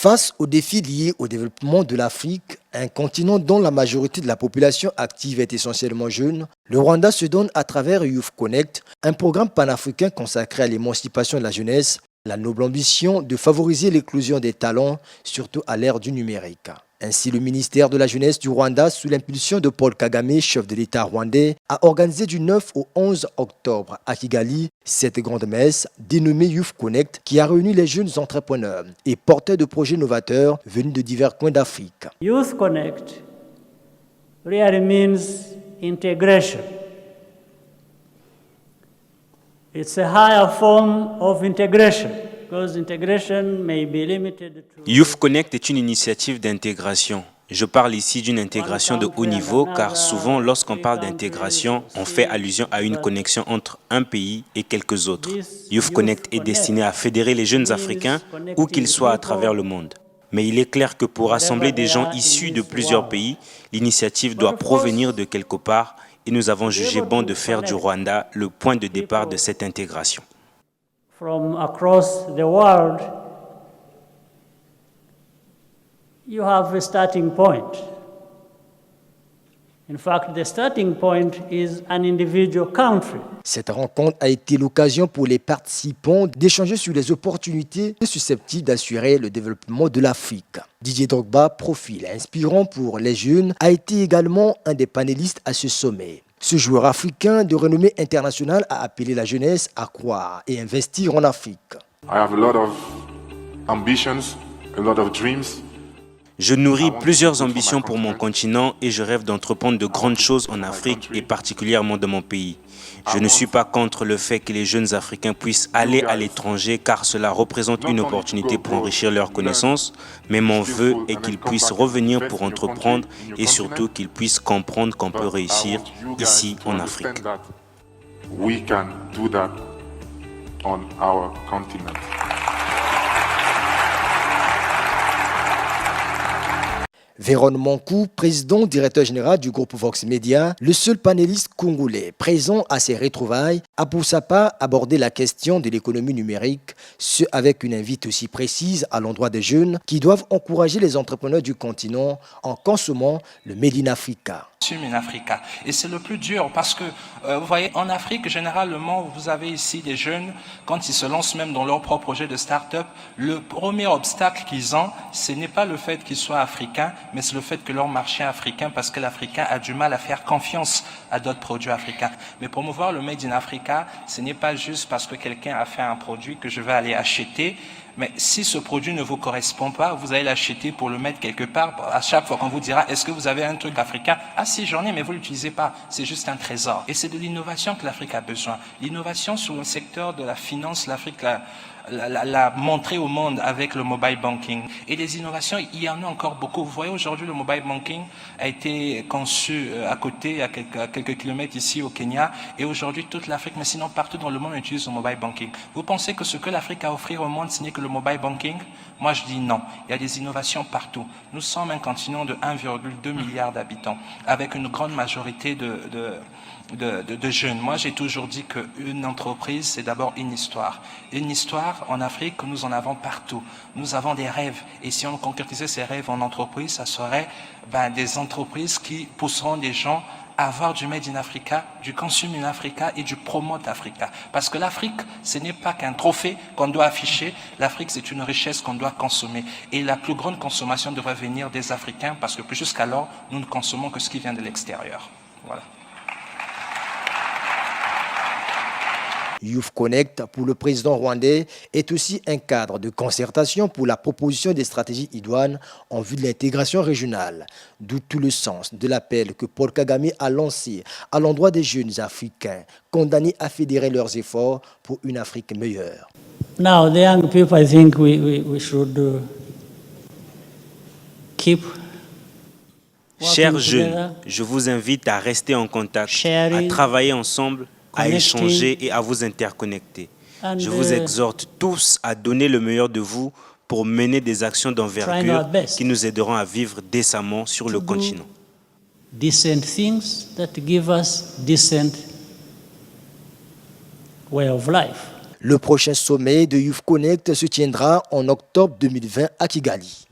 Face aux défis liés au développement de l'Afrique, un continent dont la majorité de la population active est essentiellement jeune, le Rwanda se donne à travers Youth Connect, un programme panafricain consacré à l'émancipation de la jeunesse, la noble ambition de favoriser l'éclosion des talents, surtout à l'ère du numérique. Ainsi, le ministère de la Jeunesse du Rwanda, sous l'impulsion de Paul Kagame, chef de l'État rwandais, a organisé du 9 au 11 octobre à Kigali cette grande messe dénommée Youth Connect qui a réuni les jeunes entrepreneurs et porteurs de projets novateurs venus de divers coins d'Afrique. Youth Connect really means integration. It's a higher form of integration. Youth Connect est une initiative d'intégration. Je parle ici d'une intégration de haut niveau car souvent lorsqu'on parle d'intégration, on fait allusion à une connexion entre un pays et quelques autres. Youth Connect est destiné à fédérer les jeunes Africains où qu'ils soient à travers le monde. Mais il est clair que pour rassembler des gens issus de plusieurs pays, l'initiative doit provenir de quelque part et nous avons jugé bon de faire du Rwanda le point de départ de cette intégration. From across the world, you have a starting point. In fact, the starting point is an individual country. Cette rencontre a été l'occasion pour les participants d'échanger sur les opportunités susceptibles d'assurer le développement de l'Afrique. Didier Drogba, profil inspirant pour les jeunes, a été également un des panélistes à ce sommet. Ce joueur africain de renommée internationale a appelé la jeunesse à croire et investir en Afrique. I have a lot of ambitions, a lot of dreams. Je nourris plusieurs ambitions pour mon continent et je rêve d'entreprendre de grandes choses en Afrique et particulièrement dans mon pays. Je ne suis pas contre le fait que les jeunes Africains puissent aller à l'étranger car cela représente une opportunité pour enrichir leurs connaissances, mais mon vœu est qu'ils puissent revenir pour entreprendre et surtout qu'ils puissent comprendre qu'on peut réussir ici en Afrique. We can do that on our continent. Véron Mankou, président directeur général du groupe Vox Media, le seul panéliste congolais présent à ces retrouvailles, a pour sa part abordé la question de l'économie numérique, ce avec une invite aussi précise à l'endroit des jeunes qui doivent encourager les entrepreneurs du continent en consommant le Made in Africa. In Africa. Et c'est le plus dur parce que, vous voyez, en Afrique, généralement, vous avez ici des jeunes, quand ils se lancent même dans leur propre projet de start-up, le premier obstacle qu'ils ont, ce n'est pas le fait qu'ils soient africains, mais c'est le fait que leur marché est africain, parce que l'Africain a du mal à faire confiance à d'autres produits africains. Mais promouvoir le Made in Africa, ce n'est pas juste parce que quelqu'un a fait un produit que je vais aller acheter. Mais si ce produit ne vous correspond pas, vous allez l'acheter pour le mettre quelque part. À chaque fois qu'on vous dira, est-ce que vous avez un truc africain? Ah si, j'en ai, mais vous l'utilisez pas. C'est juste un trésor. Et c'est de l'innovation que l'Afrique a besoin. L'innovation sur le secteur de la finance, l'Afrique l'a montré au monde avec le mobile banking. Et les innovations, il y en a encore beaucoup. Vous voyez, aujourd'hui, le mobile banking a été conçu à côté, à quelques kilomètres ici au Kenya. Et aujourd'hui, toute l'Afrique, mais sinon partout dans le monde, on utilise le mobile banking. Vous pensez que ce que l'Afrique a à offrir au monde, ce n'est que le mobile banking? Moi, je dis non. Il y a des innovations partout. Nous sommes un continent de 1,2 milliard d'habitants, avec une grande majorité de jeunes. Moi, j'ai toujours dit qu'une entreprise, c'est d'abord une histoire. Une histoire, en Afrique, nous en avons partout. Nous avons des rêves. Et si on concrétisait ces rêves en entreprise, ça serait des entreprises qui pousseront des gens à avoir du Made in Africa, du Consume in Africa et du Promote Africa. Parce que l'Afrique, ce n'est pas qu'un trophée qu'on doit afficher. L'Afrique, c'est une richesse qu'on doit consommer. Et la plus grande consommation devrait venir des Africains parce que jusqu'alors, nous ne consommons que ce qui vient de l'extérieur. Voilà. Youth Connect, pour le président rwandais, est aussi un cadre de concertation pour la proposition des stratégies idoines en vue de l'intégration régionale. D'où tout le sens de l'appel que Paul Kagame a lancé à l'endroit des jeunes Africains, condamnés à fédérer leurs efforts pour une Afrique meilleure. Now, the young people, I think we should keep. Chers jeunes, je vous invite à rester en contact, à travailler ensemble, à échanger et à vous interconnecter. Je vous exhorte tous à donner le meilleur de vous pour mener des actions d'envergure qui nous aideront à vivre décemment sur le continent. Decent things that give us decent way of life. Le prochain sommet de Youth Connect se tiendra en octobre 2020 à Kigali.